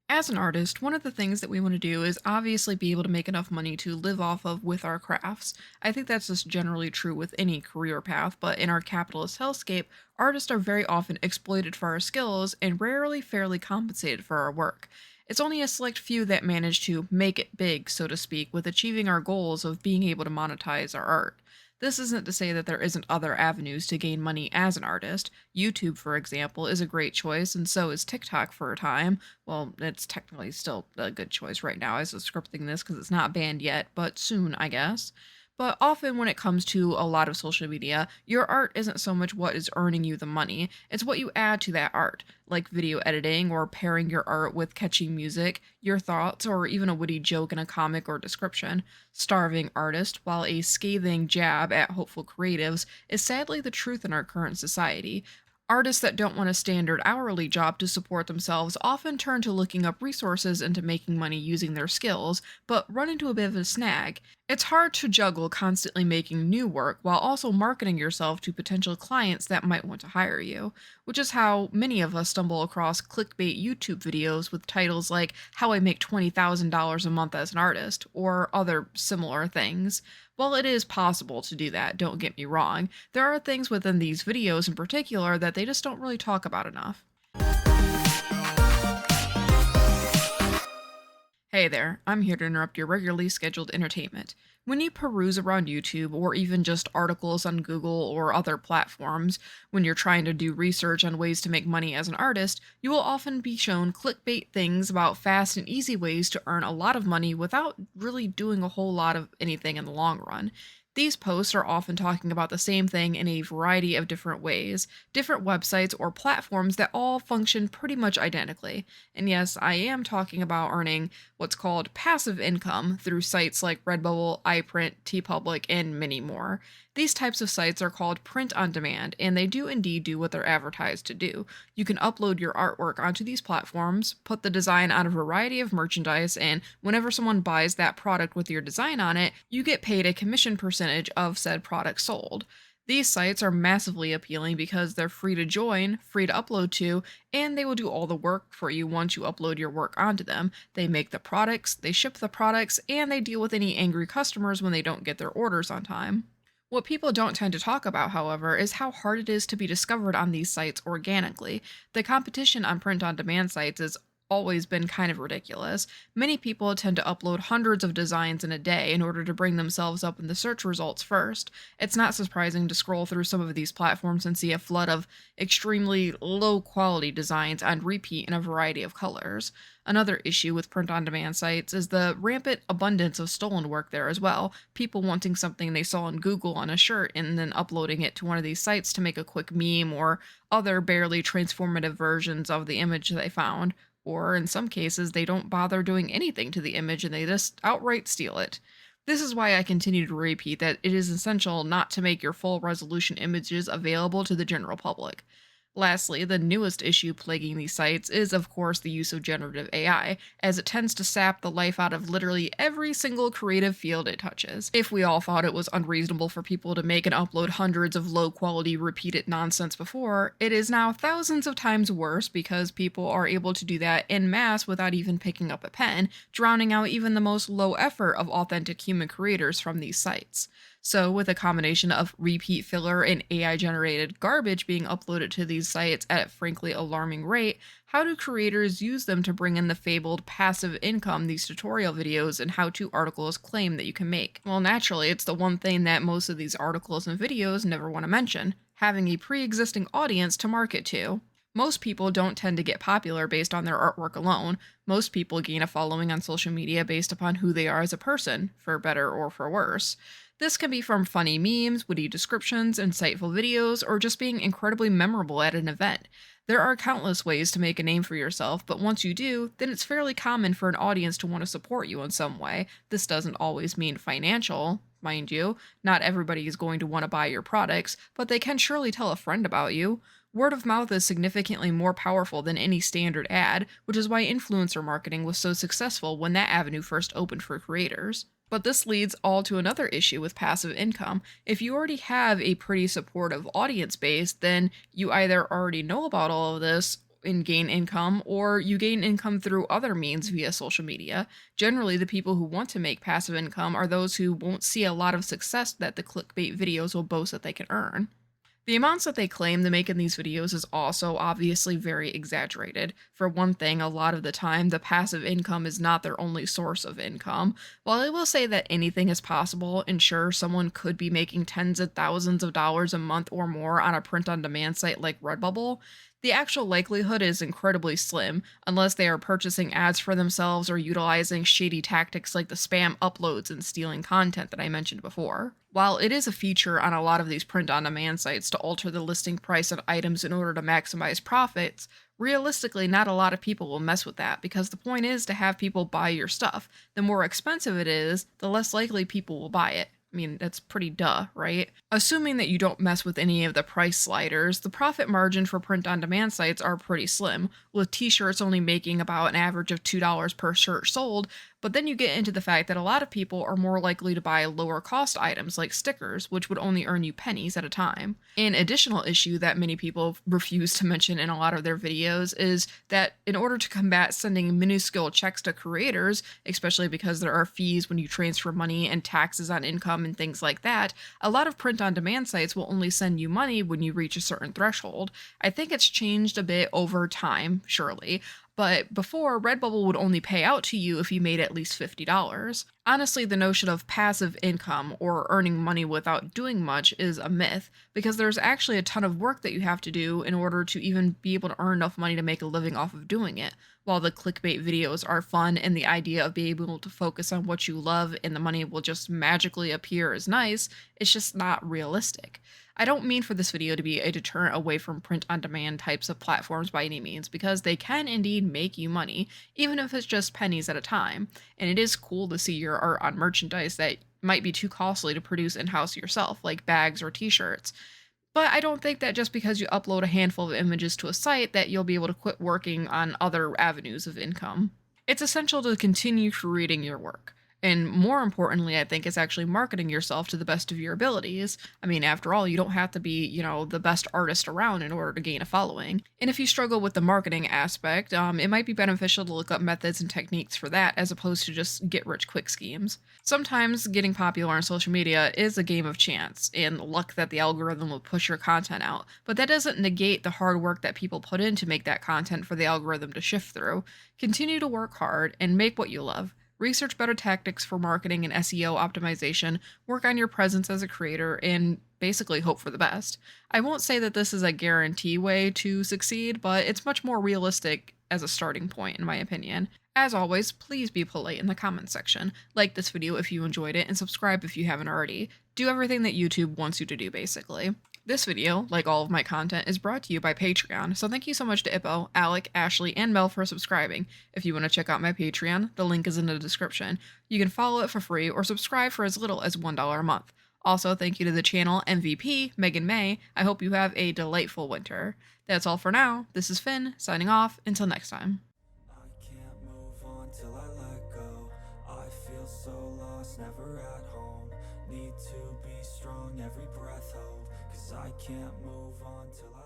As an artist, one of the things that we want to do is obviously be able to make enough money to live off of with our crafts. I think that's just generally true with any career path, but in our capitalist hellscape, artists are very often exploited for our skills and rarely fairly compensated for our work. It's only a select few that manage to make it big, so to speak, with achieving our goals of being able to monetize our art. This isn't to say that there isn't other avenues to gain money as an artist. YouTube, for example, is a great choice, and so is TikTok for a time. Well, it's technically still a good choice right now as of scripting this because it's not banned yet, but soon, I guess. But often, when it comes to a lot of social media, your art isn't so much what is earning you the money, it's what you add to that art, like video editing or pairing your art with catchy music, your thoughts, or even a witty joke in a comic or description. Starving artist, while a scathing jab at hopeful creatives, is sadly the truth in our current society. Artists that don't want a standard hourly job to support themselves often turn to looking up resources into making money using their skills, but run into a bit of a snag. It's hard to juggle constantly making new work while also marketing yourself to potential clients that might want to hire you, which is how many of us stumble across clickbait YouTube videos with titles like How I Make $20,000 a Month as an Artist, or other similar things. While it is possible to do that, don't get me wrong, there are things within these videos in particular that they just don't really talk about enough. Hey there, I'm here to interrupt your regularly scheduled entertainment. When you peruse around YouTube or even just articles on Google or other platforms, when you're trying to do research on ways to make money as an artist, you will often be shown clickbait things about fast and easy ways to earn a lot of money without really doing a whole lot of anything in the long run. These posts are often talking about the same thing in a variety of different ways, different websites or platforms that all function pretty much identically. And yes, I am talking about earning what's called passive income through sites like Redbubble, iPrint, TeePublic, and many more. These types of sites are called print on demand, and they do indeed do what they're advertised to do. You can upload your artwork onto these platforms, put the design on a variety of merchandise, and whenever someone buys that product with your design on it, you get paid a commission percentage of said product sold. These sites are massively appealing because they're free to join, free to upload to, and they will do all the work for you once you upload your work onto them. They make the products, they ship the products, and they deal with any angry customers when they don't get their orders on time. What people don't tend to talk about, however, is how hard it is to be discovered on these sites organically. The competition on print on demand sites has always been kind of ridiculous. Many people tend to upload hundreds of designs in a day in order to bring themselves up in the search results first. It's not surprising to scroll through some of these platforms and see a flood of extremely low quality designs on repeat in a variety of colors. Another issue with print on demand sites is the rampant abundance of stolen work there as well. People wanting something they saw on Google on a shirt and then uploading it to one of these sites to make a quick meme or other barely transformative versions of the image they found. Or in some cases, they don't bother doing anything to the image and they just outright steal it. This is why I continue to repeat that it is essential not to make your full resolution images available to the general public. Lastly, the newest issue plaguing these sites is, of course, the use of generative AI, as it tends to sap the life out of literally every single creative field it touches. If we all thought it was unreasonable for people to make and upload hundreds of low quality, repeated nonsense before, it is now thousands of times worse because people are able to do that en masse without even picking up a pen, drowning out even the most low effort of authentic human creators from these sites. So, with a combination of repeat filler and AI generated garbage being uploaded to these sites at a frankly alarming rate, how do creators use them to bring in the fabled passive income these tutorial videos and how to articles claim that you can make? Well, naturally, it's the one thing that most of these articles and videos never want to mention: having a pre existing audience to market to. Most people don't tend to get popular based on their artwork alone. Most people gain a following on social media based upon who they are as a person, for better or for worse. This can be from funny memes, witty descriptions, insightful videos, or just being incredibly memorable at an event. There are countless ways to make a name for yourself, but once you do, then it's fairly common for an audience to want to support you in some way. This doesn't always mean financial, mind you. Not everybody is going to want to buy your products, but they can surely tell a friend about you. Word of mouth is significantly more powerful than any standard ad, which is why influencer marketing was so successful when that avenue first opened for creators. But this leads all to another issue with passive income. If you already have a pretty supportive audience base, then you either already know about all of this and gain income, or you gain income through other means via social media. Generally, the people who want to make passive income are those who won't see a lot of success that the clickbait videos will boast that they can earn. The amounts that they claim to make in these videos is also obviously very exaggerated. For one thing, a lot of the time, the passive income is not their only source of income. While I will say that anything is possible, and sure, someone could be making tens of thousands of dollars a month or more on a print on demand site like Redbubble, the actual likelihood is incredibly slim unless they are purchasing ads for themselves or utilizing shady tactics like the spam uploads and stealing content that I mentioned before. While it is a feature on a lot of these print on demand sites to alter the listing price of items in order to maximize profits, realistically, not a lot of people will mess with that because the point is to have people buy your stuff. The more expensive it is, the less likely people will buy it. I mean, that's pretty duh, right? Assuming that you don't mess with any of the price sliders, the profit margin for print on demand sites are pretty slim, with t shirts only making about an average of $2 per shirt sold. But then you get into the fact that a lot of people are more likely to buy lower cost items like stickers, which would only earn you pennies at a time. An additional issue that many people refuse to mention in a lot of their videos is that in order to combat sending minuscule checks to creators, especially because there are fees when you transfer money and taxes on income and things like that, a lot of print on demand sites will only send you money when you reach a certain threshold. I think it's changed a bit over time, surely, but before, Redbubble would only pay out to you if you made at least $50. Honestly, the notion of passive income or earning money without doing much is a myth because there's actually a ton of work that you have to do in order to even be able to earn enough money to make a living off of doing it. While the clickbait videos are fun and the idea of being able to focus on what you love and the money will just magically appear is nice, it's just not realistic. I don't mean for this video to be a deterrent away from print on demand types of platforms by any means, because they can indeed make you money, even if it's just pennies at a time. And it is cool to see your art on merchandise that might be too costly to produce in house yourself, like bags or t shirts. But I don't think that just because you upload a handful of images to a site that you'll be able to quit working on other avenues of income. It's essential to continue creating your work. And more importantly, I think is actually marketing yourself to the best of your abilities. I mean, after all, you don't have to be, the best artist around in order to gain a following. And if you struggle with the marketing aspect, it might be beneficial to look up methods and techniques for that as opposed to just get rich quick schemes. Sometimes getting popular on social media is a game of chance and luck that the algorithm will push your content out, but that doesn't negate the hard work that people put in to make that content for the algorithm to shift through. Continue to work hard and make what you love. Research better tactics for marketing and SEO optimization, work on your presence as a creator, and basically hope for the best. I won't say that this is a guarantee way to succeed, but it's much more realistic as a starting point, in my opinion. As always, please be polite in the comments section. Like this video if you enjoyed it, and subscribe if you haven't already. Do everything that YouTube wants you to do, basically. This video, like all of my content, is brought to you by Patreon, so thank you so much to Ippo, Alec, Ashley, and Mel for subscribing. If you want to check out my Patreon, the link is in the description. You can follow it for free or subscribe for as little as $1 a month. Also, thank you to the channel MVP, Megan May. I hope you have a delightful winter. That's all for now. This is Finn, signing off. Until next time. I can't move on till I let go. I feel so lost, never at home. Need to be strong, every breath hold. 'Cause I can't move on till I